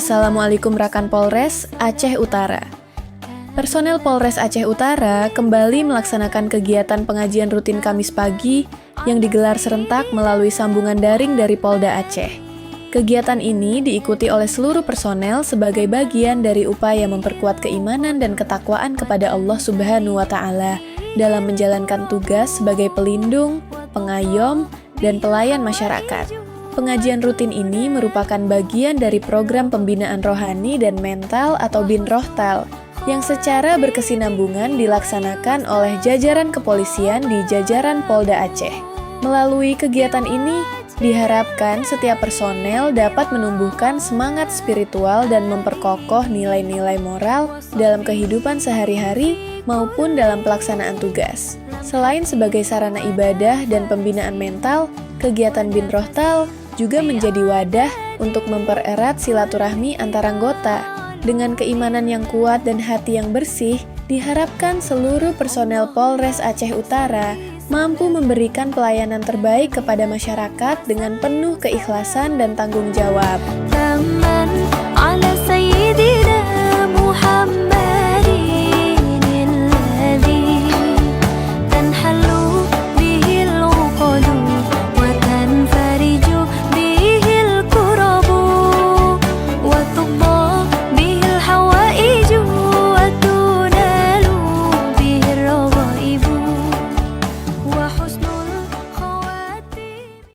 Assalamualaikum rekan Polres Aceh Utara. Personel Polres Aceh Utara kembali melaksanakan kegiatan pengajian rutin Kamis pagi yang digelar serentak melalui sambungan daring dari Polda Aceh. Kegiatan ini diikuti oleh seluruh personel sebagai bagian dari upaya memperkuat keimanan dan ketakwaan kepada Allah Subhanahu wa Ta'ala dalam menjalankan tugas sebagai pelindung, pengayom, dan pelayan masyarakat. Pengajian rutin ini merupakan bagian dari program pembinaan rohani dan mental atau Binrohtal yang secara berkesinambungan dilaksanakan oleh jajaran kepolisian di jajaran Polda Aceh. Melalui kegiatan ini, diharapkan setiap personel dapat menumbuhkan semangat spiritual dan memperkokoh nilai-nilai moral dalam kehidupan sehari-hari maupun dalam pelaksanaan tugas. Selain sebagai sarana ibadah dan pembinaan mental, kegiatan Binrohtal juga menjadi wadah untuk mempererat silaturahmi antar anggota. Dengan keimanan yang kuat dan hati yang bersih, diharapkan seluruh personel Polres Aceh Utara mampu memberikan pelayanan terbaik kepada masyarakat dengan penuh keikhlasan dan tanggung jawab.